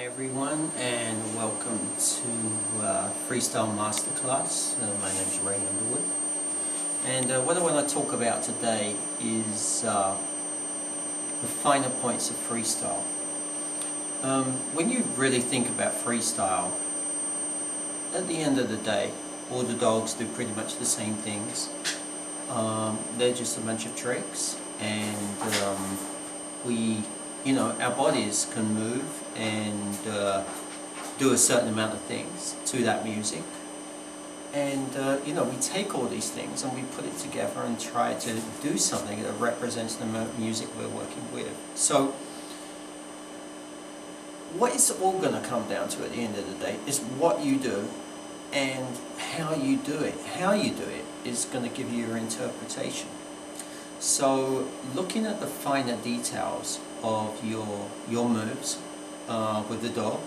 Hi everyone, and welcome to Freestyle MasterClass. My name is Ray Underwood, and what I want to talk about today is the finer points of freestyle. When you really think about freestyle, at the end of the day, all the dogs do pretty much the same things. They're just a bunch of tricks, and our bodies can move and do a certain amount of things to that music, and we take all these things and we put it together and try to do something that represents the music we're working with. So what it's all going to come down to at the end of the day is what you do and how you do it. How you do it is going to give you your interpretation. So looking at the finer details of your moves with the dog,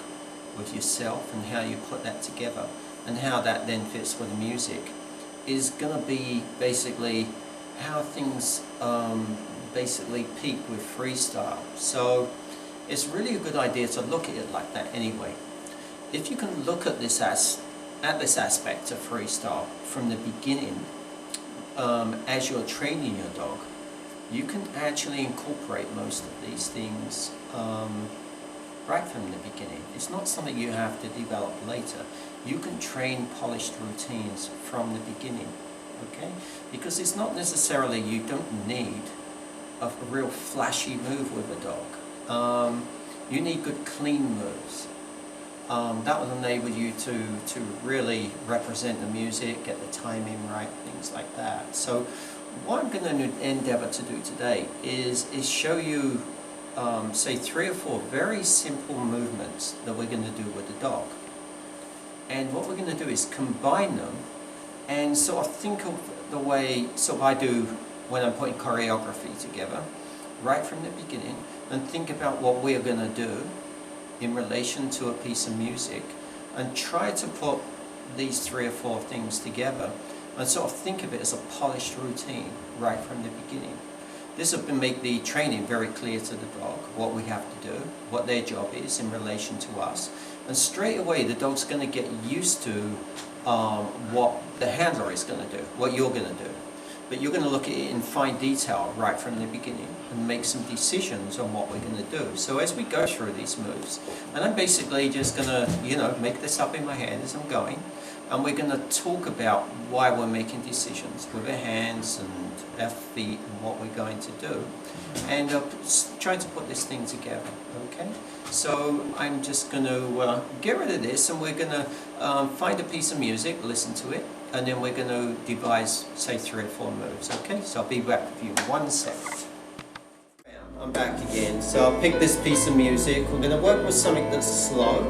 with yourself, and how you put that together and how that then fits with the music is going to be basically how things basically peak with freestyle. So it's really a good idea to look at it like that anyway. If you can look at this aspect of freestyle from the beginning, as you're training your dog, you can actually incorporate most of these things right from the beginning. It's not something you have to develop later. You can train polished routines from the beginning, okay? Because it's not necessarily, you don't need a real flashy move with a dog. You need good clean moves. That will enable you to really represent the music, get the timing right, things like that. So what I'm going to endeavor to do today is show you, say, 3 or 4 very simple movements that we're going to do with the dog. And what we're going to do is combine them and sort of think of the way, so I do when I'm putting choreography together, right from the beginning, and think about what we're going to do in relation to a piece of music, and try to put these 3 or 4 things together and sort of think of it as a polished routine right from the beginning. This will make the training very clear to the dog, what we have to do, what their job is in relation to us, and straight away the dog's going to get used to what the handler is going to do, what you're going to do. But you're going to look at it in fine detail right from the beginning and make some decisions on what we're going to do. So as we go through these moves, and I'm basically just going to, make this up in my head as I'm going, and we're going to talk about why we're making decisions with our hands and our feet and what we're going to do, and trying to put this thing together, okay? So I'm just going to get rid of this, and we're going to find a piece of music, listen to it, and then we're going to devise, say, 3 or 4 moves, okay? So I'll be back with you in 1 second. I'm back again. So I'll pick this piece of music. We're going to work with something that's slow,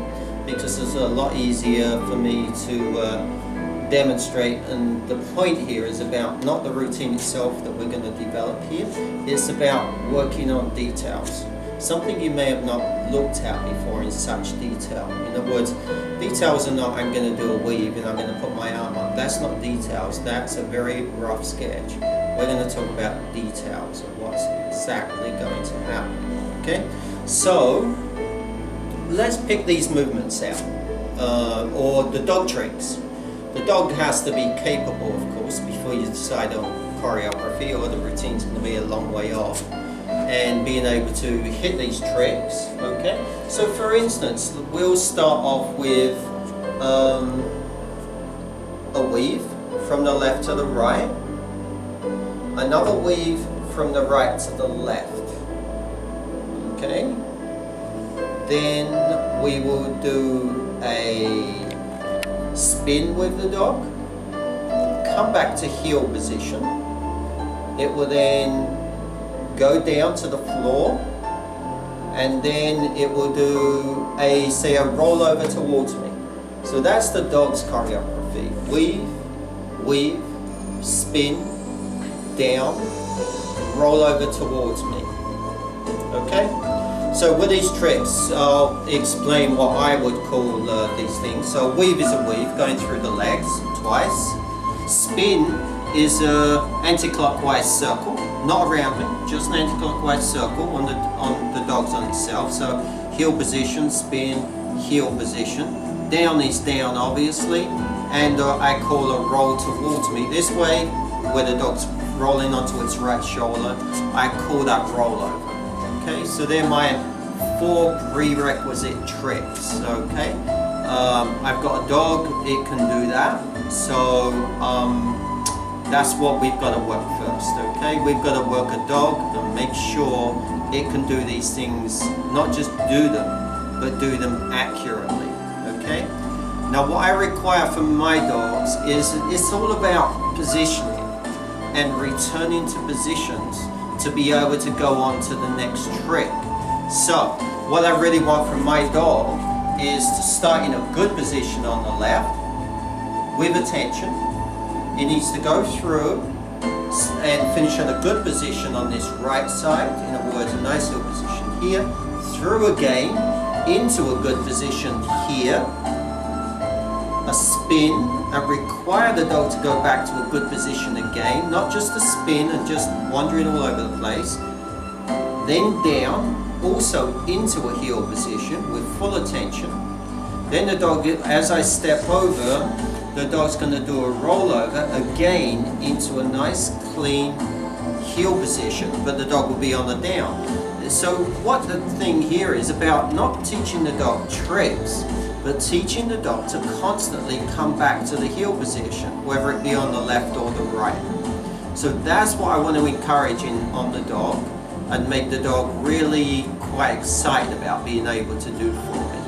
because it's a lot easier for me to demonstrate, and the point here is about not the routine itself that we're going to develop here. It's about working on details. Something you may have not looked at before in such detail. In other words, details are not, I'm going to do a weave and I'm going to put my arm up. That's not details. That's a very rough sketch. We're going to talk about details of what's exactly going to happen. Okay? So, let's pick these movements out. Or the dog tricks. The dog has to be capable, of course, before you decide on choreography, or the routine's going to be a long way off, and being able to hit these tricks, okay? So for instance, we'll start off with a weave from the left to the right, another weave from the right to the left, okay? Then we will do a spin with the dog, come back to heel position. It will then go down to the floor, and then it will do say a roll over towards me. So that's the dog's choreography. Weave, weave, spin, down, roll over towards me. Okay? So with these tricks, I'll explain what I would call these things. So weave is a weave going through the legs twice. Spin is an anti-clockwise circle, not around me, just an anti-clockwise circle on the dog's on itself. So heel position, spin, heel position. Down is down obviously, and I call a roll towards me this way, where the dog's rolling onto its right shoulder. I call that rollover. Okay, so they're my 4 prerequisite tricks. Okay, I've got a dog, it can do that, so that's what we've got to work first. Okay, we've got to work a dog and make sure it can do these things, not just do them, but do them accurately. Okay, now what I require from my dogs is it's all about positioning and returning to positions to be able to go on to the next trick. So what I really want from my dog is to start in a good position on the left with attention. It needs to go through and finish at a good position on this right side, in other words a nice little position here, through again into a good position here, a spin, and require the dog to go back to a good position again, not just a spin and just wandering all over the place, then down, also into a heel position with full attention. Then the dog, as I step over, the dog's going to do a rollover again into a nice clean heel position, but the dog will be on the down. So what the thing here is about not teaching the dog tricks, but teaching the dog to constantly come back to the heel position, whether it be on the left or the right. So that's what I want to encourage on the dog and make the dog really quite excited about being able to do for me.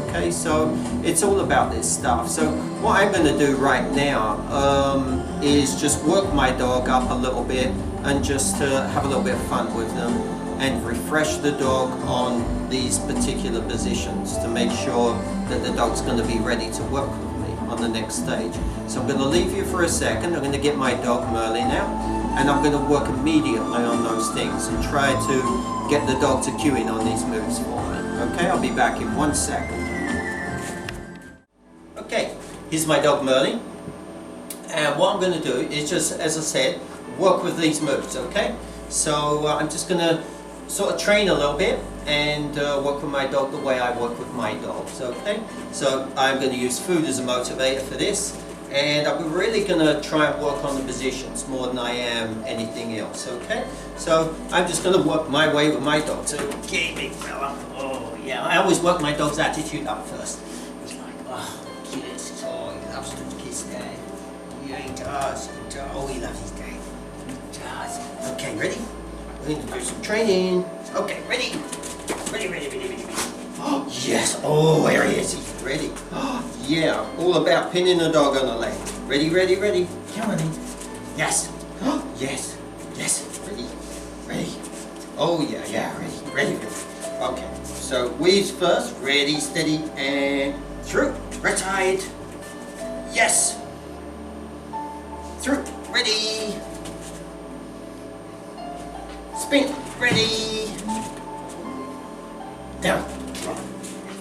Okay, so it's all about this stuff. So what I'm going to do right now is just work my dog up a little bit and just have a little bit of fun with them and refresh the dog on these particular positions to make sure that the dog's going to be ready to work with me on the next stage. So I'm going to leave you for a second. I'm going to get my dog Merlin out, and I'm going to work immediately on those things and try to get the dog to cue in on these moves for me. Okay, I'll be back in 1 second. Okay, here's my dog Merlin, and what I'm going to do is just, as I said, work with these moves. Okay, so I'm just going to sort of train a little bit and work with my dog the way I work with my dogs. Okay, so I'm going to use food as a motivator for this, and I'm really going to try and work on the positions more than I am anything else. Okay, so I'm just going to work my way with my dog. So okay, big fella. Oh yeah, I always work my dog's attitude up first. He's like, oh, kiss. Oh, he loves to kiss dad. Yeah, he does. Oh, he loves his dad. He does. Okay, ready? We're going to do some training. Okay, ready? Ready. Oh, yes. Oh, there he is. He's ready. Oh, yeah. All about pinning the dog on the leg. Ready. Come on in. Yes. Oh, yes. Ready. Oh, yeah. Ready. Okay. So, wheeze first. Ready, steady, and through. Right side. Yes. Through. Ready. Spin. Ready. Down.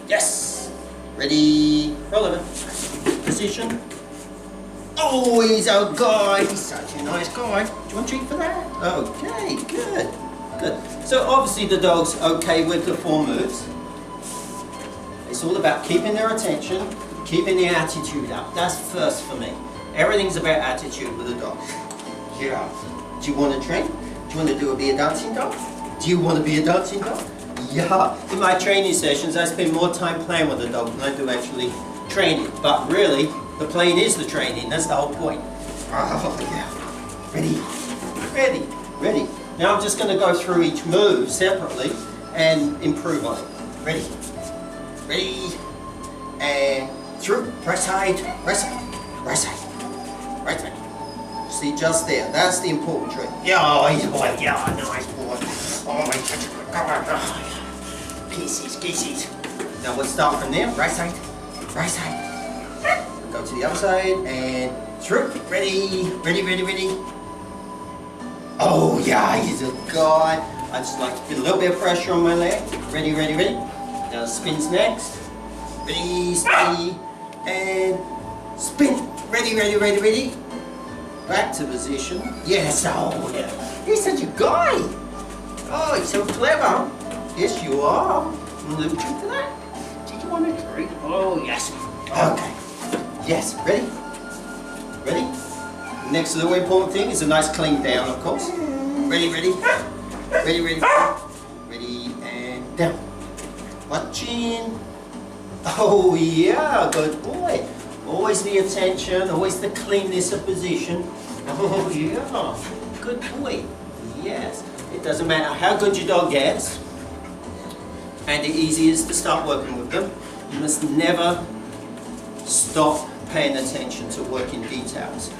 Yes. Ready. Roll over. Position. Oh, he's a guy. He's such a nice guy. Do you want to treat for that? Okay, good. So obviously the dog's okay with the 4 moves. It's all about keeping their attention, keeping the attitude up. That's first for me. Everything's about attitude with a dog. Yeah. Do you want to train? Do you want to be a dancing dog? Do you want to be a dancing dog? Yeah. In my training sessions, I spend more time playing with the dog than I do actually training. But really, the playing is the training. That's the whole point. Oh, yeah. Ready. Now I'm just going to go through each move separately and improve on it. Ready. And through. Right side. See, just there. That's the important trick. Yeah, oh, he's a boy. Yeah, nice boy. Oh, my God. Oh, kisses. Now we'll start from there. Right side. Go to the other side and through. Ready. Oh, yeah, he's a guy. I just like to put a little bit of pressure on my leg. Ready. Now spins next. Ready, steady, and spin. Ready. Back to position. Yes, oh yeah. He's such a guy. Oh, he's so clever. Yes, you are. A little treat for that? Did you want a treat? Oh, yes. Okay. Yes, ready? Ready? Next little important thing is a nice clean down, of course. Ready, ready? Ready, ready? Ready, and down. Watching. Oh, yeah, good boy. Always the attention, always the cleanness of position. Oh, yeah. Good boy. Yes. It doesn't matter how good your dog gets, and the easiest to start working with them. You must never stop paying attention to working details.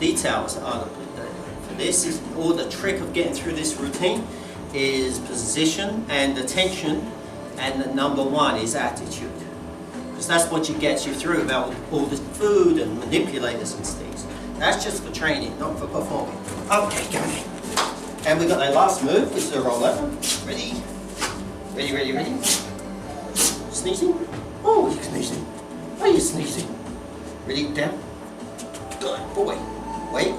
Details are for this is all the trick of getting through this routine is position and attention, and the number one is attitude. Because that's what gets you through about all the food and manipulators and things. That's just for training, not for performing. Okay, go ahead. And we've got that last move, which is a roll over. Ready? Ready, ready, ready? Sneezing? Oh, you're sneezing. Are you sneezing? Ready, down? Good boy. Wait.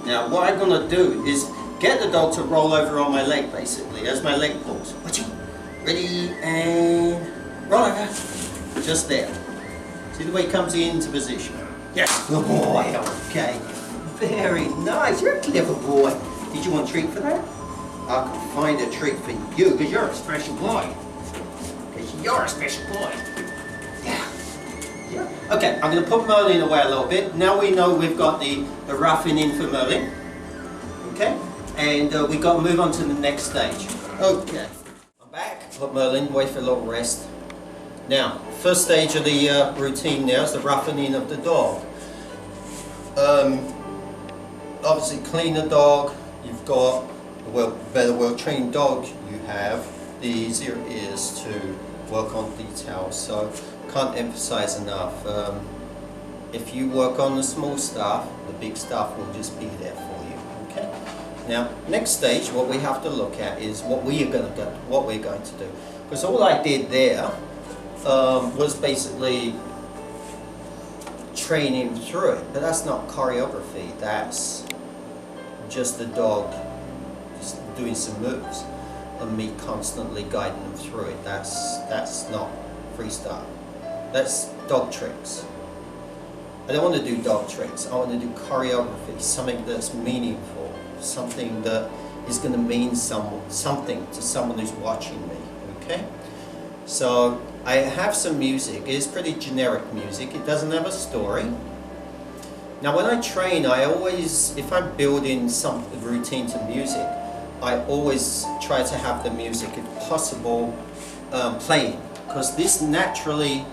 Now what I'm going to do is get the dog to roll over on my leg, basically, as my leg pulls. Watch it. Ready, and roll over. Just there. See the way it comes into position? Yes. Good boy. Okay. Very nice. You're a clever boy. Did you want a treat for that? I can find a treat for you because you're a special boy. Because you're a special boy. Yeah. Yeah. Okay, I'm going to put Merlin away a little bit. Now we know we've got the roughing in for Merlin. Okay? And we've got to move on to the next stage. Okay. I'm back. Put Merlin away for a little rest. Now, first stage of the routine now is the roughing in of the dog. Obviously clean the dog. You've got a better well-trained dog you have, the easier it is to work on details. So can't emphasize enough. If you work on the small stuff, the big stuff will just be there for you. Okay. Now, next stage, what we have to look at is what we're going to do. Because all I did there was basically training through it, but that's not choreography. That's just the dog just doing some moves and me constantly guiding them through it. That's not freestyle. That's dog tricks. I don't want to do dog tricks. I want to do choreography, something that's meaningful, something that is going to mean something to someone who's watching me. Okay? So I have some music. It's pretty generic music. It doesn't have a story. Now when I train, I always, if I'm building some routine to music, I always try to have the music, if possible, playing, because this naturally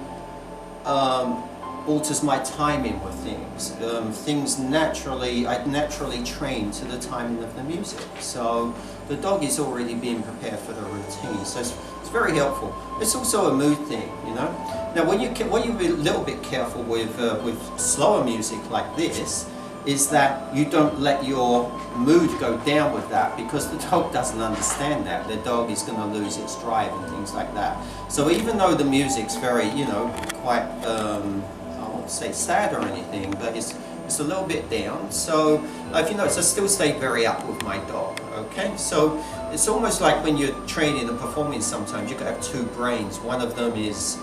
alters my timing with things. I naturally train to the timing of the music. So the dog is already being prepared for the routine. So it's very helpful. It's also a mood thing, you know. Now when you be a little bit careful with slower music like this, is that you don't let your mood go down with that, because the dog doesn't understand that. The dog is going to lose its drive and things like that. So even though the music's very, you know, quite, I won't say sad or anything, but it's a little bit down. So if you notice, I still stay very up with my dog. Okay, so it's almost like when you're training and performing. Sometimes you can have two brains. One of them is,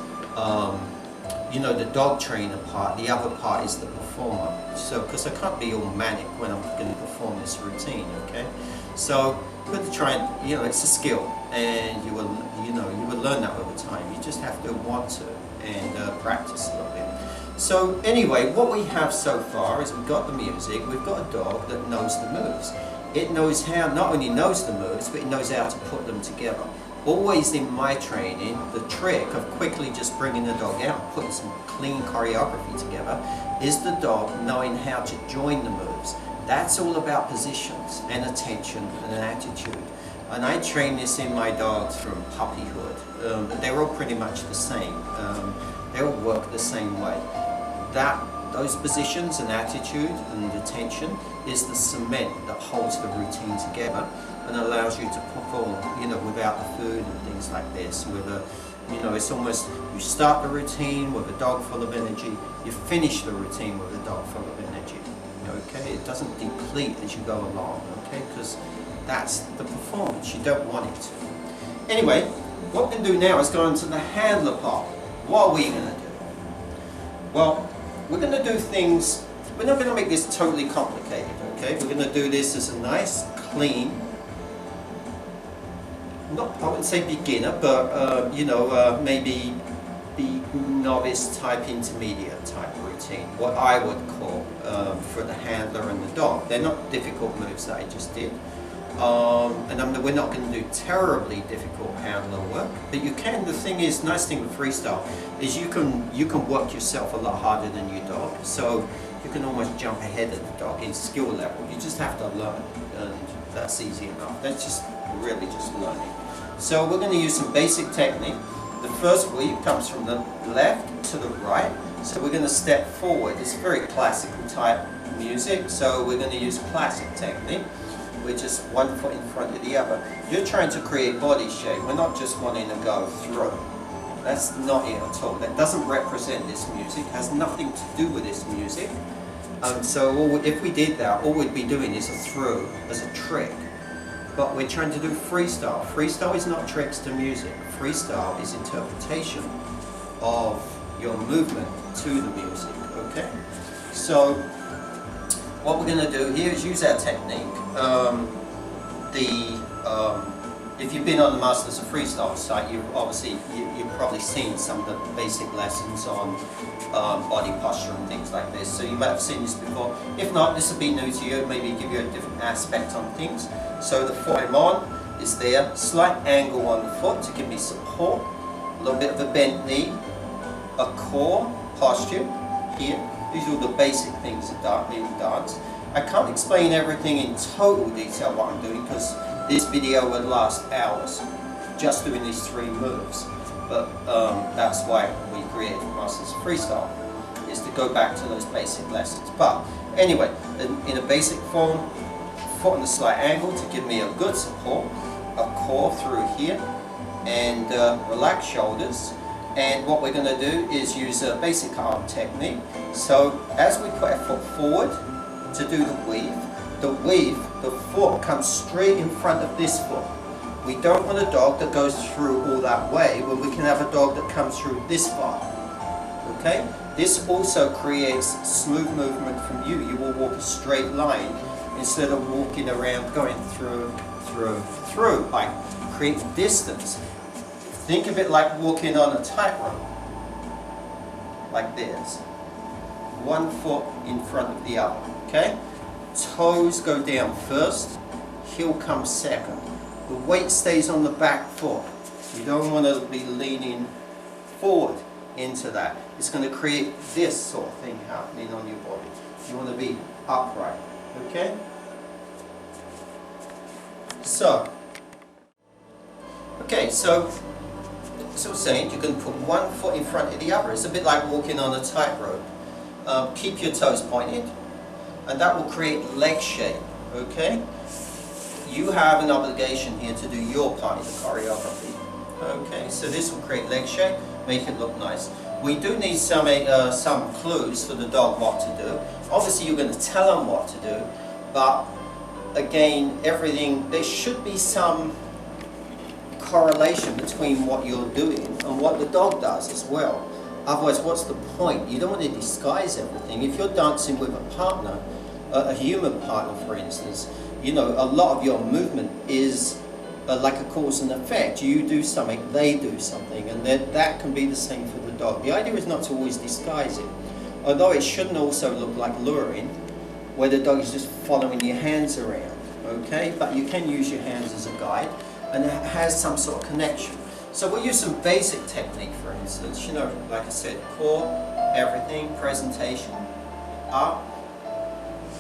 you know, the dog trainer part. The other part is the performer. So, because I can't be all manic when I'm going to perform this routine. Okay, so you've got to try and, you know, it's a skill, and you will learn that over time. You just have to want to and practice a little bit. So anyway, what we have so far is we've got the music. We've got a dog that knows the moves. It knows how, not only knows the moves, but it knows how to put them together. Always in my training, the trick of quickly just bringing the dog out, putting some clean choreography together, is the dog knowing how to join the moves. That's all about positions and attention and attitude. And I train this in my dogs from puppyhood. But they're all pretty much the same. They all work the same way. Those positions and attitude and attention is the cement that holds the routine together and allows you to perform, you know, without the food and things like this. With a, you know, it's almost, you start the routine with a dog full of energy, you finish the routine with a dog full of energy. Okay, it doesn't deplete as you go along. Okay, because that's the performance. You don't want it to. Anyway, what we're going to do now is go into the handler part. What are we going to do? Well, we're going to do things, we're not going to make this totally complicated, okay? We're going to do this as a nice, clean, not, I wouldn't say beginner, but you know, maybe the novice type, intermediate type routine, what I would call for the handler and the dog. They're not difficult moves that I just did. And we're not going to do terribly difficult handler work, but you can. The thing is, nice thing with freestyle is you can work yourself a lot harder than your dog, so you can almost jump ahead of the dog in skill level. You just have to learn, and that's easy enough. That's just really just learning. So we're going to use some basic technique. The first weave comes from the left to the right, so we're going to step forward. It's very classical type music, so we're going to use classic technique. We're just one foot in front of the other. You're trying to create body shape. We're not just wanting to go through. That's not it at all. That doesn't represent this music. Has nothing to do with this music. So if we did that, all we'd be doing is a through as a trick. But we're trying to do freestyle. Freestyle is not tricks to music. Freestyle is interpretation of your movement to the music. Okay. So what we're going to do here is use our technique. If you've been on the Masters of Freestyle site, you've probably seen some of the basic lessons on body posture and things like this. So you might have seen this before. If not, this will be new to you. Maybe give you a different aspect on things. So the foot I'm on is there. Slight angle on the foot to give me support. A little bit of a bent knee. A core posture here. These are all the basic things in dance. I can't explain everything in total detail what I'm doing because this video would last hours just doing these 3 moves. But that's why we created Masters of Freestyle, is to go back to those basic lessons. But anyway, in a basic form, foot on a slight angle to give me a good support, a core through here, and relaxed shoulders. And what we're going to do is use a basic arm technique. So as we put our foot forward to do the foot comes straight in front of this foot. We don't want a dog that goes through all that way, when we can have a dog that comes through this far. Okay? This also creates smooth movement from you. You will walk a straight line instead of walking around going through. Like create distance. Think of it like walking on a tightrope. Like this. One foot in front of the other. Okay? Toes go down first, heel comes second. The weight stays on the back foot. You don't want to be leaning forward into that. It's going to create this sort of thing happening on your body. You want to be upright. Okay? So as I was saying, you can put one foot in front of the other. It's a bit like walking on a tightrope. Keep your toes pointed, and that will create leg shape. Okay? You have an obligation here to do your part in the choreography. Okay, so this will create leg shape, make it look nice. We do need some clues for the dog what to do. Obviously you're going to tell them what to do, but again, there should be some correlation between what you're doing and what the dog does as well. Otherwise, what's the point? You don't want to disguise everything. If you're dancing with a partner, a human partner for instance, you know, a lot of your movement is like a cause and effect. You do something, they do something, and that can be the same for the dog. The idea is not to always disguise it, although it shouldn't also look like luring, where the dog is just following your hands around, okay? But you can use your hands as a guide, and it has some sort of connection. So we'll use some basic technique, for instance, you know, like I said, core, everything, presentation, up,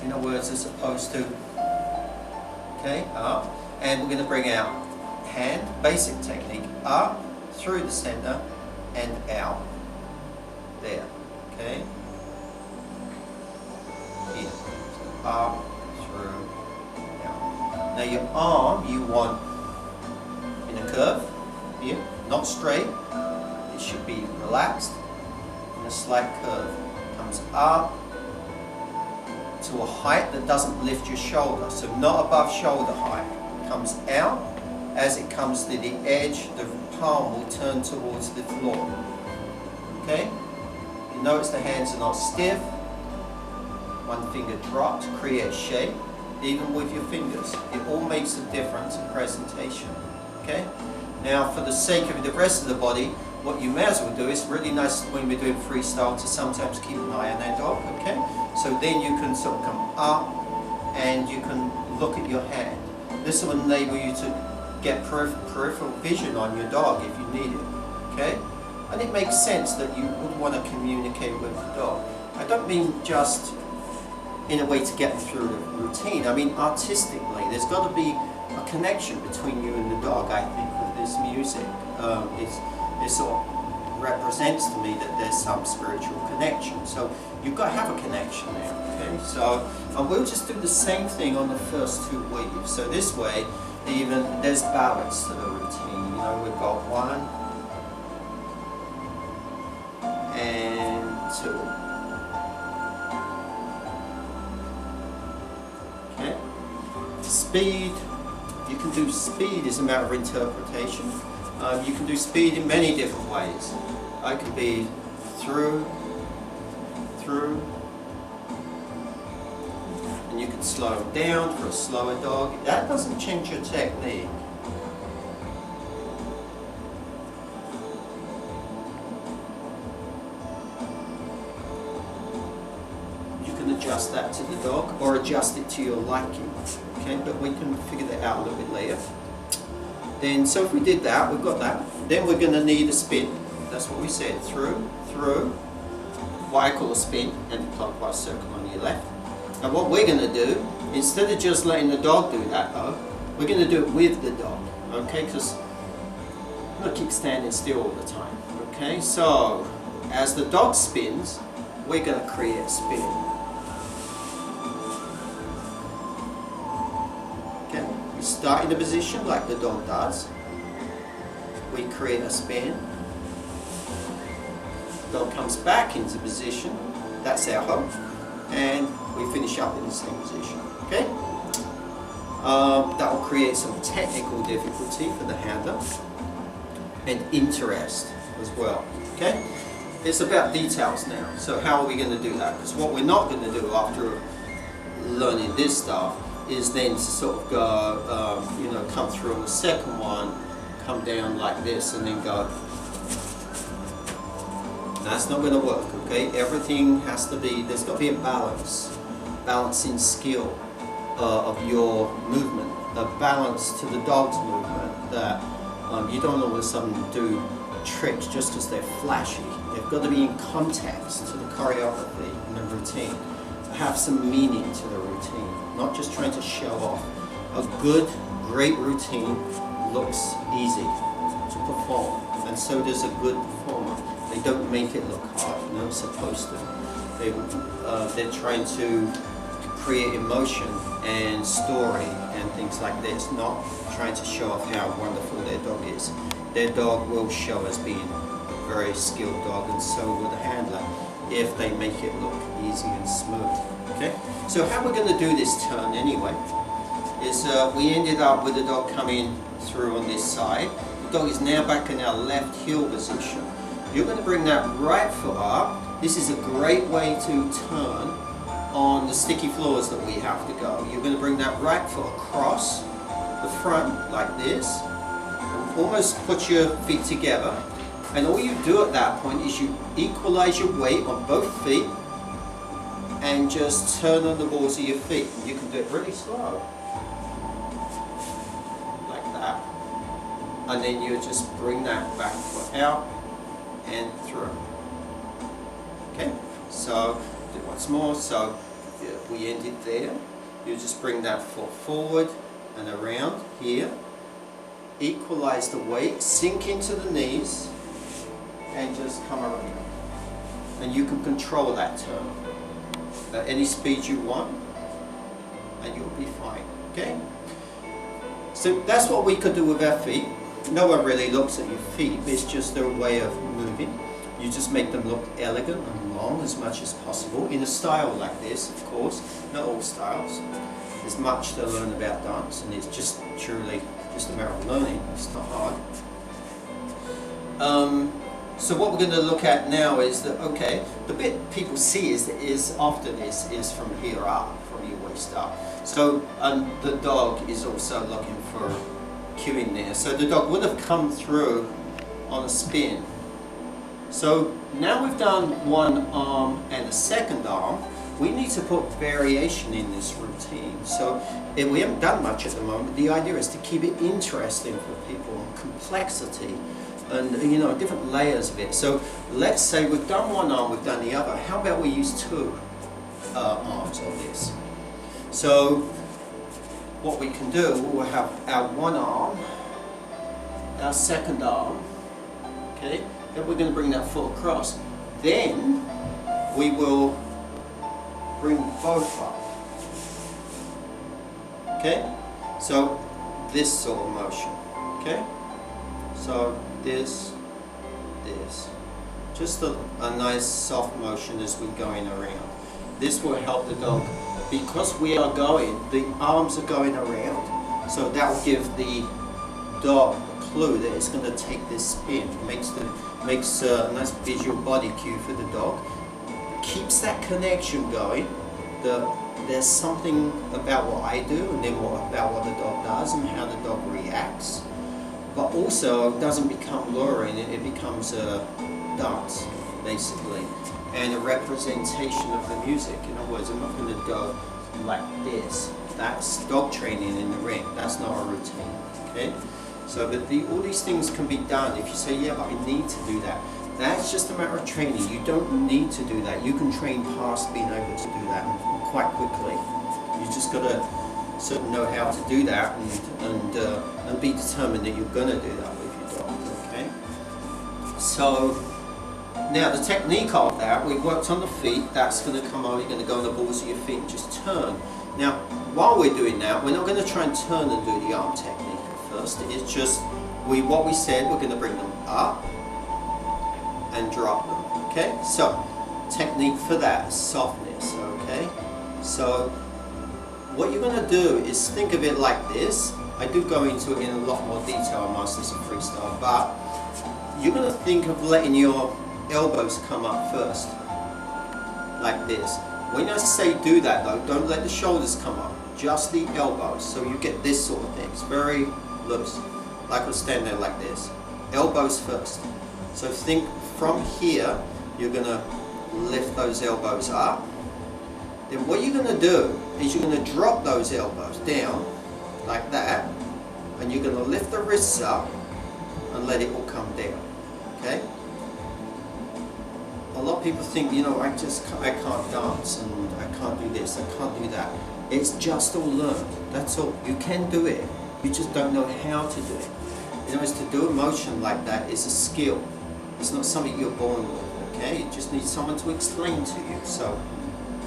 in other words, as opposed to, okay, up, and we're going to bring out hand, basic technique, up, through the center, and out, there, okay, here, up, through, out. Now your arm, you want in a curve, here, not straight, it should be relaxed, and a slight curve, comes up, to a height that doesn't lift your shoulder, so not above shoulder height, comes out as it comes to the edge, the palm will turn towards the floor. Okay? You notice the hands are not stiff. One finger dropped, create shape, even with your fingers. It all makes a difference in presentation. Okay? Now, for the sake of the rest of the body, what you may as well do is really nice when we're doing freestyle to sometimes keep an eye on that dog. Okay? So then you can sort of come up and you can look at your hand. This will enable you to get peripheral vision on your dog if you need it. Okay? And it makes sense that you would want to communicate with the dog. I don't mean just in a way to get them through the routine. I mean artistically. There's got to be a connection between you and the dog, I think, with this music. It sort of represents to me that there's some spiritual connection. So you've got to have a connection there. Okay? So and we'll just do the same thing on the first two weaves. So this way, even there's balance to the routine. You know, we've got 1 and 2. Okay. Speed. You can do speed as a matter of interpretation. You can do speed in many different ways. I can be through, and you can slow down for a slower dog. That doesn't change your technique. You can adjust that to the dog or adjust it to your liking. Okay, but we can figure that out a little bit later. Then, so if we did that, we've got that. Then we're going to need a spin. That's what we said. Through, what I call a spin, and clockwise circle on your left. And what we're going to do, instead of just letting the dog do that though, we're going to do it with the dog. Okay, because I'm going to keep standing still all the time. Okay, so as the dog spins, we're going to create a spin. Start in a position like the dog does. We create a spin. The dog comes back into position. That's our hope. And we finish up in the same position. Okay? That will create some technical difficulty for the handler and interest as well. Okay? It's about details now. So how are we going to do that? Because what we're not going to do after learning this stuff is then to sort of go, you know, come through on the second one, come down like this and then go. That's not going to work, okay? Everything has to be, there's got to be a balancing skill of your movement, a balance to the dog's movement, that you don't all of a sudden do tricks just because they're flashy. They've got to be in context to the choreography and the routine. Have some meaning to the routine, not just trying to show off. A good, great routine looks easy to perform, and so does a good performer. They don't make it look hard, you know, supposed to. They're trying to create emotion and story and things like this, not trying to show off how wonderful their dog is. Their dog will show as being a very skilled dog, and so will the handler, if they make it look easy and smooth. Okay? So how we're going to do this turn anyway is we ended up with the dog coming through on this side. The dog is now back in our left heel position. You're going to bring that right foot up. This is a great way to turn on the sticky floors that we have to go. You're going to bring that right foot across the front like this. Almost put your feet together. And all you do at that point is you equalize your weight on both feet and just turn on the balls of your feet. You can do it really slow. Like that. And then you just bring that back foot out and through. Okay? So, do it once more. So, we ended there. You just bring that foot forward and around here. Equalize the weight, sink into the knees, and just come around. And you can control that turn at any speed you want, and you'll be fine. Okay? So that's what we could do with our feet. No one really looks at your feet, it's just their way of moving. You just make them look elegant and long as much as possible, in a style like this, of course, not all styles. There's much to learn about dance, and it's just truly just a matter of learning. It's not hard. So what we're going to look at now is that, okay, the bit people see is after this is from here up, from your waist up. So the dog is also looking for cueing there. So the dog would have come through on a spin. So now we've done one arm and a second arm. We need to put variation in this routine. So if we haven't done much at the moment, the idea is to keep it interesting for people, and complexity, and you know, different layers of it. So let's say we've done one arm, we've done the other. How about we use two arms on this? So what we can do, we'll have our one arm, our second arm, okay? Then we're going to bring that foot across. Then we will bring both up. Okay? So this sort of motion. Okay? So this. Just a nice soft motion as we're going around. This will help the dog, because we are going, the arms are going around, so that will give the dog a clue that it's going to take this spin. Makes a nice visual body cue for the dog. Keeps that connection going. There's something about what I do, and then about what the dog does and how the dog reacts. But also, it doesn't become luring, it becomes a dance, basically, and a representation of the music. In other words, I'm not going to go like this. That's dog training in the ring. That's not a routine. Okay? So, but all these things can be done. If you say, yeah, but I need to do that, that's just a matter of training. You don't need to do that. You can train past being able to do that quite quickly. You just got to sort of know how to do that and be determined that you're going to do that with your dog. Okay. So now the technique of that, we've worked on the feet. That's going to come on. You're going to go on the balls of your feet and just turn. Now, while we're doing that, we're not going to try and turn and do the arm technique at first. It's just what we said. We're going to bring them up and drop them. Okay. So technique for that is softness. Okay. So what you're going to do is think of it like this. I do go into it in a lot more detail in Masters of Freestyle, but you're going to think of letting your elbows come up first, like this. When I say do that though, don't let the shoulders come up, just the elbows, so you get this sort of thing. It's very loose, like I'll stand there like this. Elbows first. So think from here, you're going to lift those elbows up. Then what you're going to do is you're going to drop those elbows down like that, and you're going to lift the wrists up and let it all come down. Okay? A lot of people think, you know, I can't dance and I can't do this, I can't do that. It's just all learned. That's all. You can do it. You just don't know how to do it. You know, is to do a motion like that is a skill. It's not something you're born with. Okay? You just need someone to explain to you. So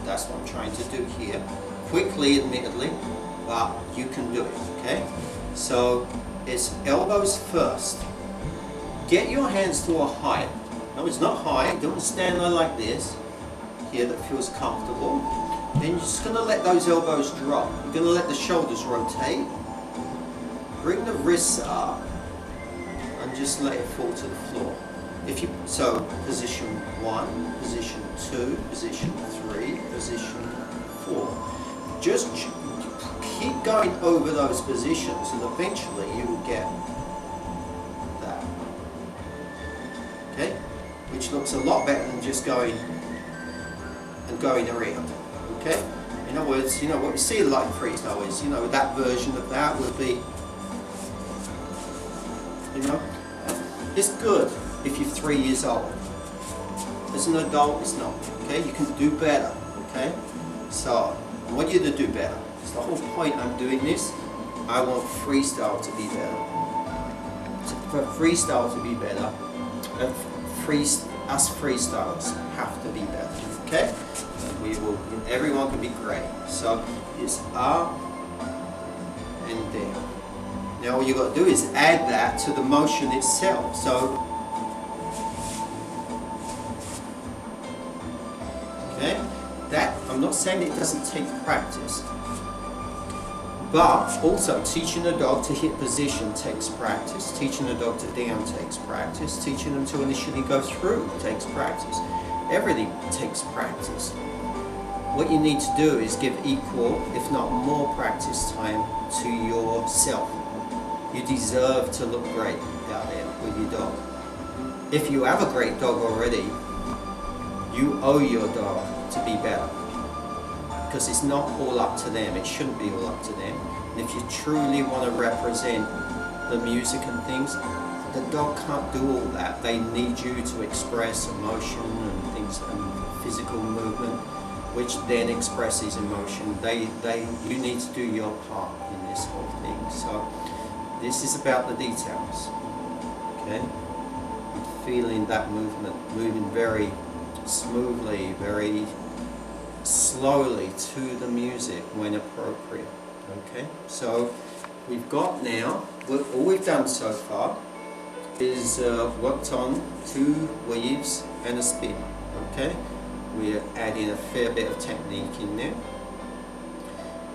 that's what I'm trying to do here. Quickly, admittedly, but you can do it, okay? So it's elbows first. Get your hands to a height. No, it's not high. Don't stand there like this. Here, that feels comfortable. Then you're just going to let those elbows drop. You're going to let the shoulders rotate. Bring the wrists up and just let it fall to the floor. So position 1, position 2, position 3, position 4. Just keep going over those positions, and eventually you will get that. Okay, which looks a lot better than just going around. Okay, in other words, you know what you see a lot in freestyle is, you know, that version of that would be, you know, it's good if you're 3 years old. As an adult, it's not. Okay, you can do better. Okay, so I want you to do better. It's the whole point I'm doing this. I want freestyle to be better. For freestyle to be better, us freestylers have to be better. Okay, and everyone can be great. So it's up and down. Now all you got to do is add that to the motion itself. So okay, that I'm not saying it doesn't take practice. But also teaching a dog to hit position takes practice, teaching a dog to down takes practice, teaching them to initially go through takes practice. Everything takes practice. What you need to do is give equal, if not more, practice time to yourself. You deserve to look great out there with your dog. If you have a great dog already, you owe your dog to be better. Because it's not all up to them, it shouldn't be all up to them. And if you truly want to represent the music and things, the dog can't do all that. They need you to express emotion and things and physical movement, which then expresses emotion. You need to do your part in this whole thing. So this is about the details, okay? And feeling that movement, moving very smoothly, very slowly to the music when appropriate, okay? So we've got now, all we've done so far is worked on 2 weaves and a spin, okay? We're adding a fair bit of technique in there,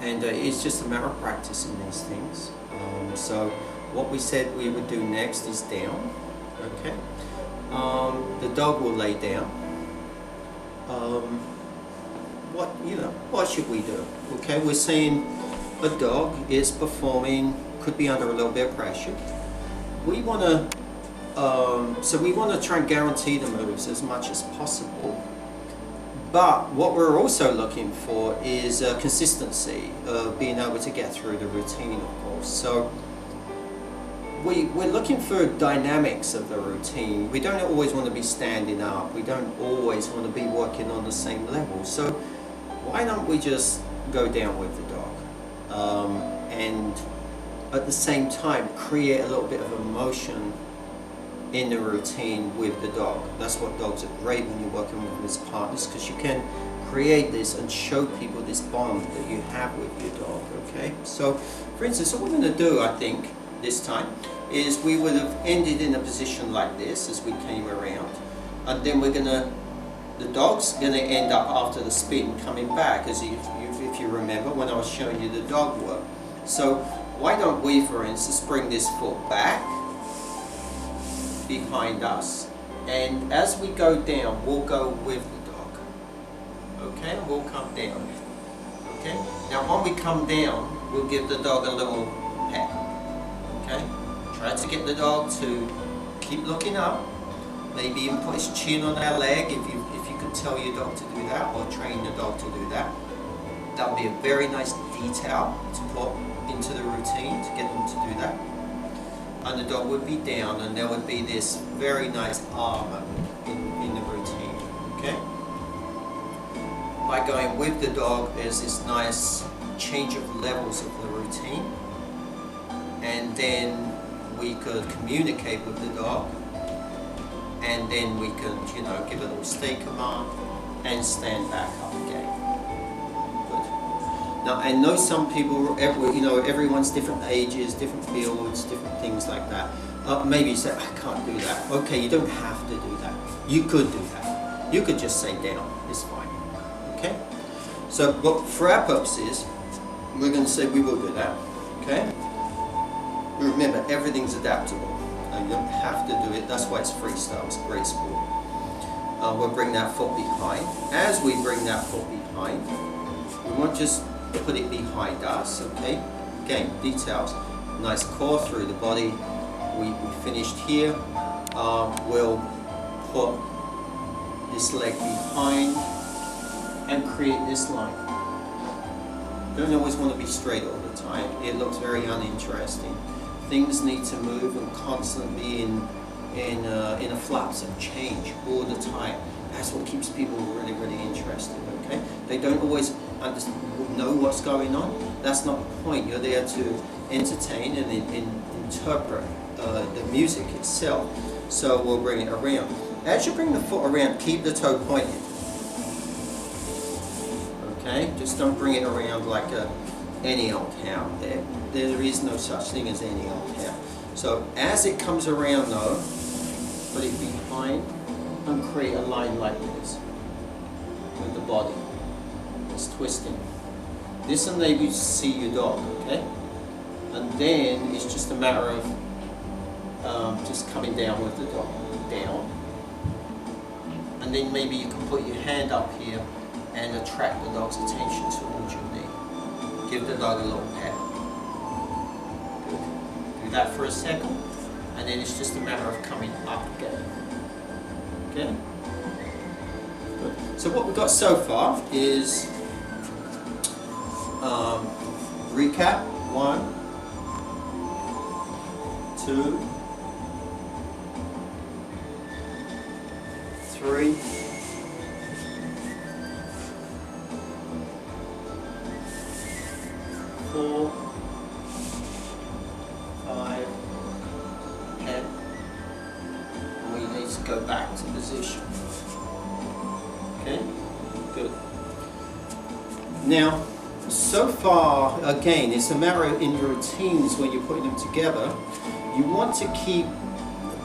and it's just a matter of practicing these things. So what we said we would do next is down, okay? The dog will lay down. What should we do? Okay, we're saying a dog is performing, could be under a little bit of pressure. We want to try and guarantee the moves as much as possible. But what we're also looking for is consistency, being able to get through the routine, of course. So we're looking for dynamics of the routine. We don't always want to be standing up. We don't always want to be working on the same level. So why don't we just go down with the dog and at the same time create a little bit of emotion in the routine with the dog. That's what dogs are great when you're working with his partners, because you can create this and show people this bond that you have with your dog, okay? So, for instance, what we're going to do, I think, this time, is we would have ended in a position like this as we came around, and then the dog's going to end up after the spin coming back, as if you remember when I was showing you the dog work. So, why don't we, for instance, bring this foot back behind us, and as we go down, we'll go with the dog, okay, and we'll come down, okay. Now when we come down, we'll give the dog a little pat, okay. Try to get the dog to keep looking up, maybe even put his chin on our leg if you could tell your dog to do that, or train the dog to do that. That would be a very nice detail to put into the routine to get them to do that. And the dog would be down, and there would be this very nice arm in the routine, okay? By going with the dog, there's this nice change of levels of the routine, and then we could communicate with the dog, and then we could, give a little stay command and stand back up again. Now, I know some people, everyone's different ages, different builds, different things like that. Maybe you say, I can't do that. Okay, you don't have to do that. You could do that. You could just say down, it's fine. Okay? So, but for our purposes, we're going to say we will do that. Okay? Remember, everything's adaptable. You don't have to do it. That's why it's freestyle. It's a great sport. We'll bring that foot behind. As we bring that foot behind, we won't just put it behind us, okay? Again, details. Nice core through the body. We finished here. We'll put this leg behind and create this line. Don't always want to be straight all the time. It looks very uninteresting. Things need to move and constantly in a flux and change all the time. That's what keeps people really, really interested, okay? They don't always know what's going on. That's not the point. You're there to entertain and interpret the music itself. So we'll bring it around. As you bring the foot around, keep the toe pointed. Okay? Just don't bring it around like any old how. There is no such thing as any old how. So as it comes around though, put it behind and create a line like this with the body. It's twisting. This enables you to see your dog, okay? And then it's just a matter of just coming down with the dog, down. And then maybe you can put your hand up here and attract the dog's attention towards your knee. Give the dog a little pat. Good. Do that for a second, and then it's just a matter of coming up again. Okay? Good. So what we've got so far is recap. 1, 2, 3, 4, 5, and we need to go back to position. Okay, good. Now, so far, again, it's a matter of in your routines when you're putting them together, you want to keep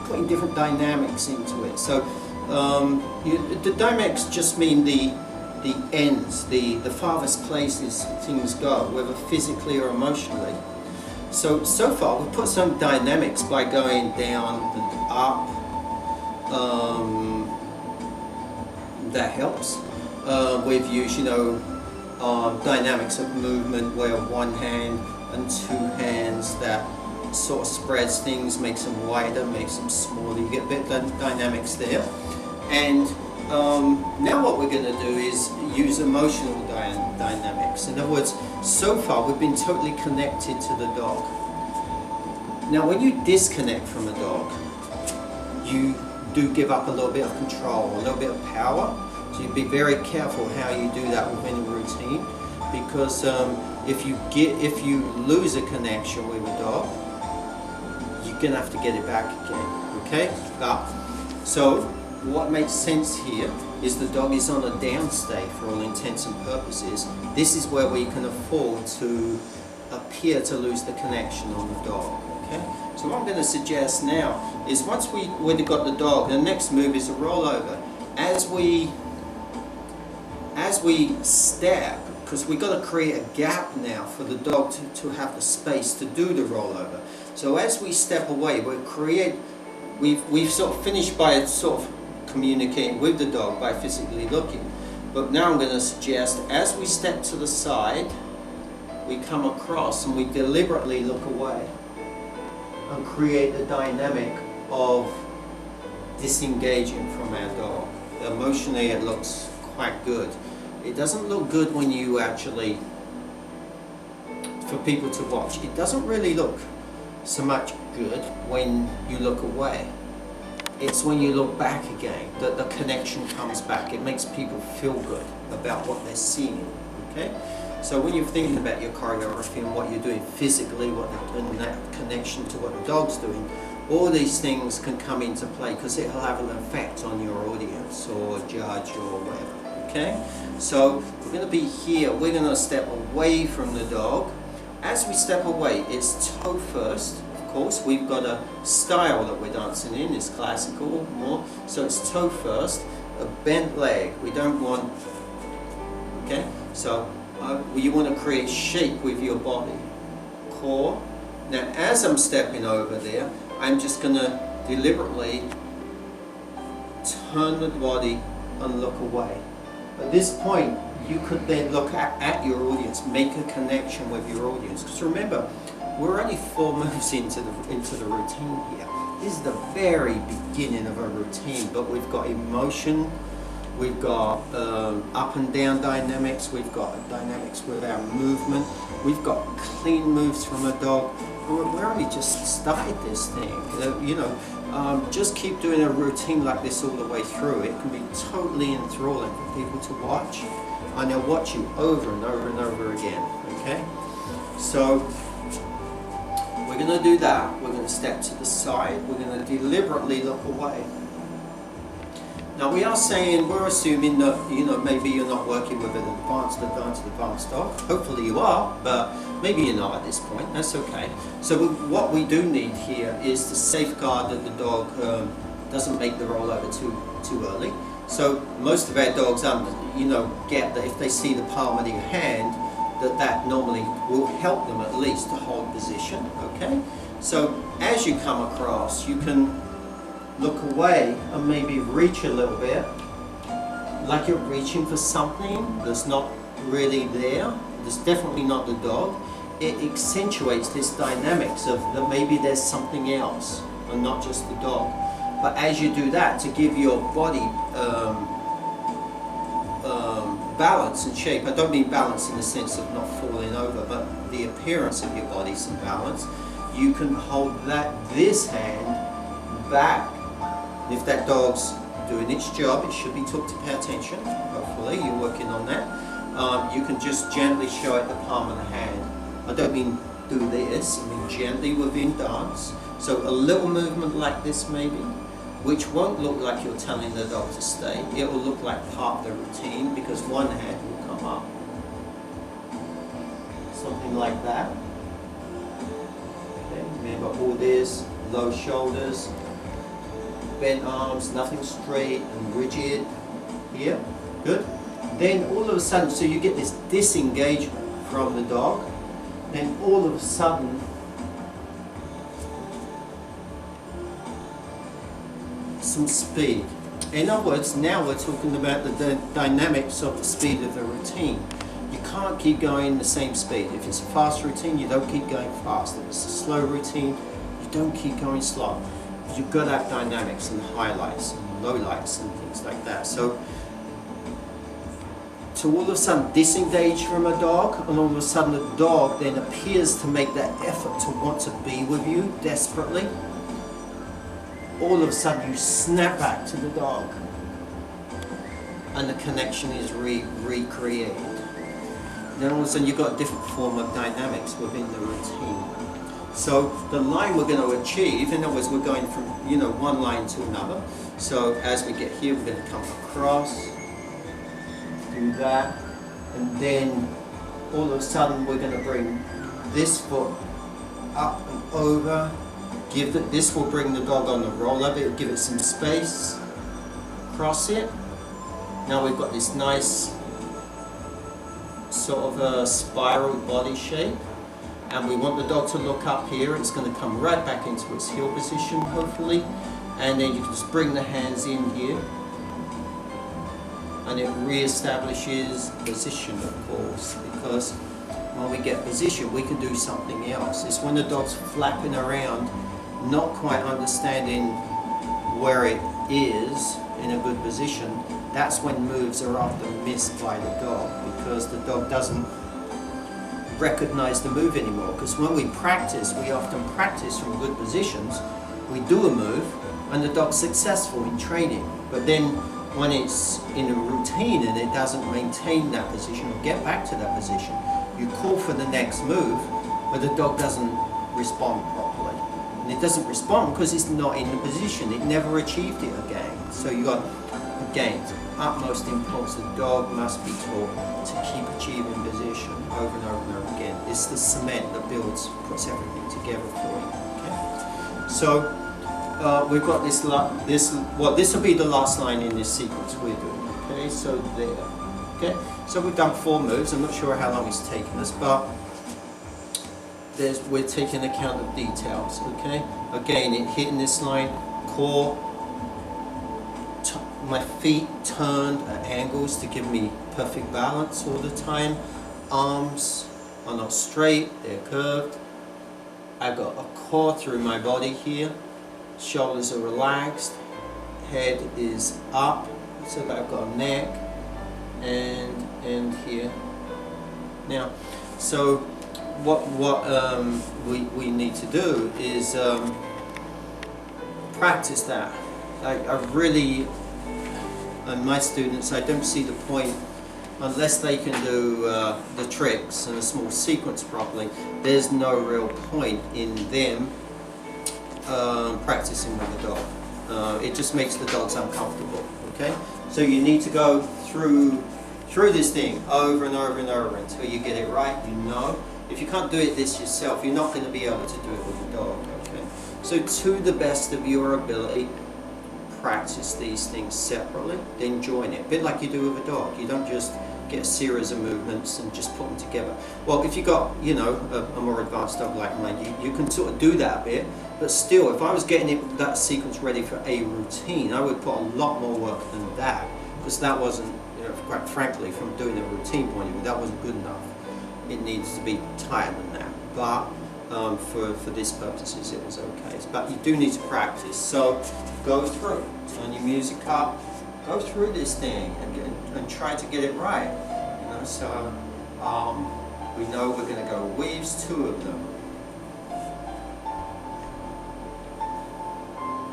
putting different dynamics into it. So the dynamics just mean the ends, the farthest places things go, whether physically or emotionally. So far we've put some dynamics by going down and up. That helps. We've used, you know, dynamics of movement where one hand and two hands, that sort of spreads things, makes them wider, makes them smaller. You get a bit of dynamics there. And now what we're going to do is use emotional dynamics. In other words, so far we've been totally connected to the dog. Now when you disconnect from a dog, you do give up a little bit of control, a little bit of power. So you be very careful how you do that within a routine, because if you lose a connection with a dog, you're going to have to get it back again. Okay? So what makes sense here is the dog is on a downstay for all intents and purposes. This is where we can afford to appear to lose the connection on the dog. Okay? So what I'm going to suggest now is once we've got the dog, the next move is a rollover. As we step, because we've got to create a gap now for the dog to have the space to do the rollover. So as we step away, we've sort of finished by sort of communicating with the dog by physically looking. But now I'm going to suggest as we step to the side, we come across and we deliberately look away and create a dynamic of disengaging from our dog. Emotionally it looks quite good. It doesn't look good when you actually, for people to watch, it doesn't really look so much good when you look away. It's when you look back again that the connection comes back. It makes people feel good about what they're seeing. Okay? So when you're thinking about your choreography and what you're doing physically, and that connection to what the dog's doing, all these things can come into play because it'll have an effect on your audience or judge or whatever. Okay? So we're going to be here. We're going to step away from the dog. As we step away, it's toe first. Of course, we've got a style that we're dancing in. It's classical more. So it's toe first. A bent leg. We don't want. Okay? So you want to create shape with your body. Core. Now, as I'm stepping over there, I'm just going to deliberately turn the body and look away. At this point, you could then look at your audience, make a connection with your audience. Because remember, we're only 4 moves into the routine here. This is the very beginning of a routine, but we've got emotion, we've got up and down dynamics, we've got dynamics with our movement, we've got clean moves from a dog. We're only just started this thing. You know, just keep doing a routine like this all the way through. It can be totally enthralling for people to watch, and they'll watch you over and over and over again. Okay, so we're going to do that. We're going to step to the side. We're going to deliberately look away. Now we're assuming that, you know, maybe you're not working with an advanced dog. Hopefully you are, but maybe you're not at this point. That's okay. So what we do need here is to safeguard that the dog doesn't make the rollover too early. So most of our dogs, you know, get that if they see the palm of your hand, that normally will help them at least to hold position, okay? So as you come across, you can look away and maybe reach a little bit, like you're reaching for something that's not really there. It's definitely not the dog. It accentuates this dynamics of that maybe there's something else and not just the dog. But as you do that, to give your body balance and shape, I don't mean balance in the sense of not falling over, but the appearance of your body's in balance, you can hold this hand back. If that dog's doing its job, it should be taught to pay attention. Hopefully you're working on that. You can just gently show it the palm of the hand. I don't mean do this, I mean gently within dance. So a little movement like this maybe, which won't look like you're telling the dog to stay. It will look like part of the routine because one hand will come up. Something like that. Okay, remember all this, low shoulders, bent arms, nothing straight and rigid. Here, good. Then all of a sudden, so you get this disengagement from the dog, then all of a sudden, some speed. In other words, now we're talking about the dynamics of the speed of the routine. You can't keep going the same speed. If it's a fast routine, you don't keep going fast. If it's a slow routine, you don't keep going slow. You've got to have dynamics and highlights and lowlights and things like that. So to all of a sudden disengage from a dog, and all of a sudden the dog then appears to make that effort to want to be with you desperately, all of a sudden you snap back to the dog and the connection is recreated. Then all of a sudden you've got a different form of dynamics within the routine. So the line we're going to achieve, in other words, we're going from one line to another. So as we get here, we're going to come across, do that, and then all of a sudden we're going to bring this foot up and over. This will bring the dog on the roller, it'll give it some space, cross it. Now we've got this nice sort of a spiral body shape, and we want the dog to look up here. It's going to come right back into its heel position hopefully, and then you can just bring the hands in here and it re-establishes position, of course, because when we get position we can do something else. It's when the dog's flapping around, not quite understanding where it is in a good position, that's when moves are often missed by the dog, because the dog doesn't recognize the move anymore. Because when we practice, we often practice from good positions, we do a move and the dog's successful in training, but then when it's in a routine and it doesn't maintain that position or get back to that position, you call for the next move but the dog doesn't respond properly. And it doesn't respond because it's not in the position. It never achieved it again. So you got, again, utmost importance, the dog must be taught to keep achieving position over and over and over again. It's the cement that puts everything together for you. Okay? So we've got this will be the last line in this sequence we're doing. Okay, so there. Okay, so we've done 4 moves. I'm not sure how long it's taken us, but we're taking account of details. Okay, again, hitting this line, core, my feet turned at angles to give me perfect balance all the time. Arms are not straight, they're curved. I've got a core through my body here. Shoulders are relaxed. Head is up, so that I've got a neck and here. Now, so what we need to do is practice that. I really, and my students, I don't see the point, unless they can do the tricks and a small sequence properly, there's no real point in them practicing with the dog. It just makes the dogs uncomfortable. Okay, so you need to go through this thing over and over and over until you get it right. If you can't do it this yourself, you're not going to be able to do it with the dog. Okay, so to the best of your ability, practice these things separately, then join it. A bit like you do with a dog. You don't just get a series of movements and just put them together. Well, if you got, you know, a more advanced dog like mine, you can sort of do that a bit, but still, if I was getting that sequence ready for a routine, I would put a lot more work than that, because that wasn't, you know, quite frankly, from doing a routine point of view, that wasn't good enough. It needs to be tighter than that, but for these purposes it was okay. But you do need to practice, so go through, turn your music up, go through this thing and try to get it right. You know, so we know we're going to go weaves, 2 of them.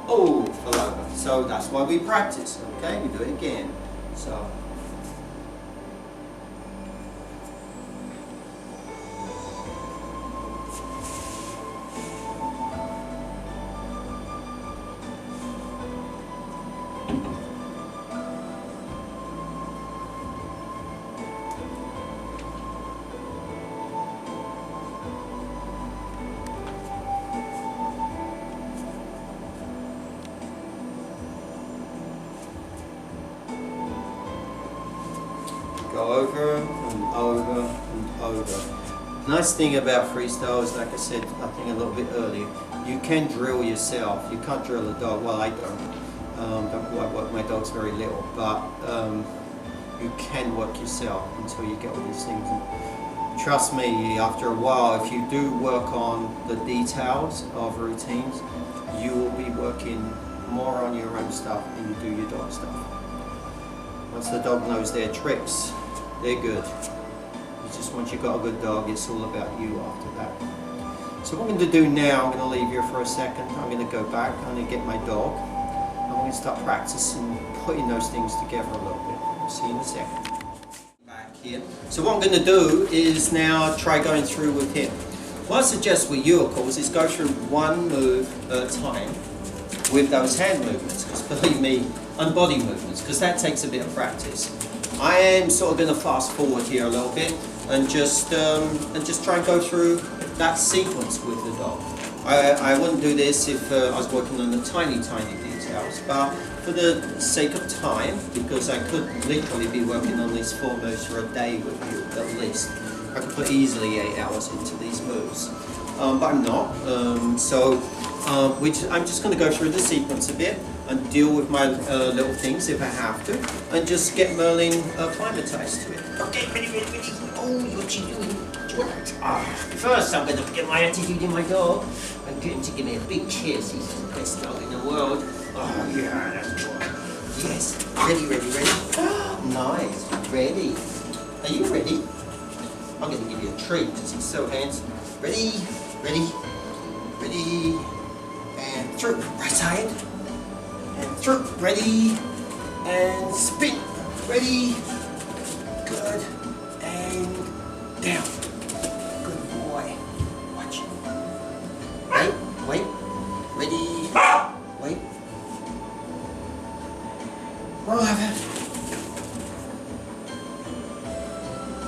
Oh, fell over. So that's why we practice. Okay, we do it again. So. Go over and over and over. Nice thing about freestyle is, like I said, I think a little bit earlier, you can drill yourself. You can't drill a dog. Well, I don't. My dog's very little, but you can work yourself until you get all these things. And trust me, after a while, if you do work on the details of routines, you will be working more on your own stuff than you do your dog stuff. Once the dog knows their tricks, they're good. It's just once you've got a good dog, it's all about you after that. So what I'm going to do now, I'm going to leave here for a second. I'm going to go back, I'm going to get my dog. I'm going to start practicing putting those things together a little bit. I'll see you in a second. Back here. So what I'm going to do is now try going through with him. What I suggest with you, of course, is go through one move at a time with those hand movements, because believe me, and body movements, because that takes a bit of practice. I am sort of going to fast forward here a little bit and just try and go through that sequence with the dog. I wouldn't do this if I was working on the tiny details, but for the sake of time, because I could literally be working on these 4 moves for a day with you at least. I could put easily 8 hours into these moves, but I'm not. I'm just going to go through the sequence a bit and deal with my little things if I have to, and just get Merlin acclimatized to it. Okay, ready. Oh, what you doing? First I'm going to get my attitude in my dog and get him to give me a big kiss. He's the best dog in the world. Oh yeah, that's good. Yes, ready. Nice, ready. Are you ready? I'm going to give you a treat because he's so handsome. Ready, and through, right side. And through, ready, and spin, ready, good, and down, good boy, watch it, wait, ready, wait, roll over,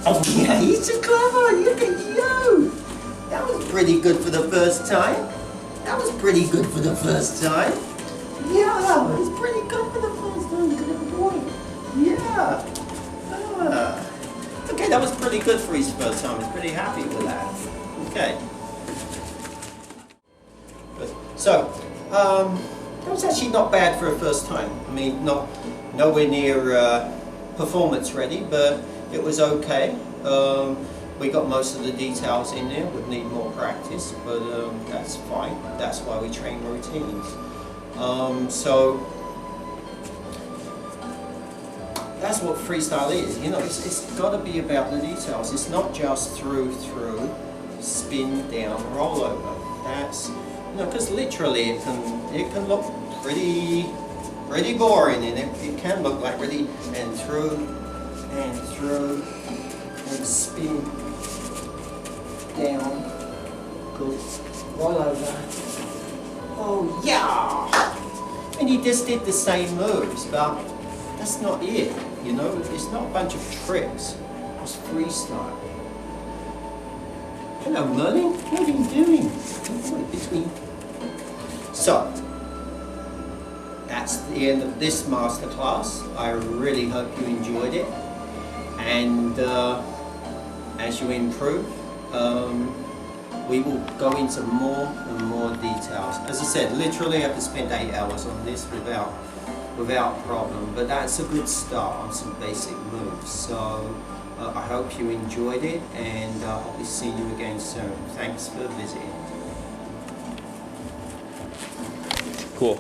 oh yeah, he's so clever, look at you, that was pretty good for the first time, Yeah, it's pretty good for the first time, good boy. Yeah. Okay, that was pretty good for his first time. He's pretty happy with that. Okay. Good. So, that was actually not bad for a first time. I mean, nowhere near performance ready, but it was okay. We got most of the details in there. Would need more practice, but that's fine. That's why we train routines. So that's what freestyle is. You know, it's got to be about the details. It's not just through, spin, down, roll over. That's, you know, because literally it can look pretty boring, and it can look like really and through and spin down, good, roll over. Oh yeah! And he just did the same moves, but that's not it, you know? It's not a bunch of tricks, it's freestyle. Hello Merlin, what are you doing? So, that's the end of this masterclass. I really hope you enjoyed it. and as you improve, we will go into more and more details. As I said, literally I could spend 8 hours on this without problem, but that's a good start on some basic moves. So I hope you enjoyed it, and I'll be seeing you again soon. Thanks for visiting. Cool.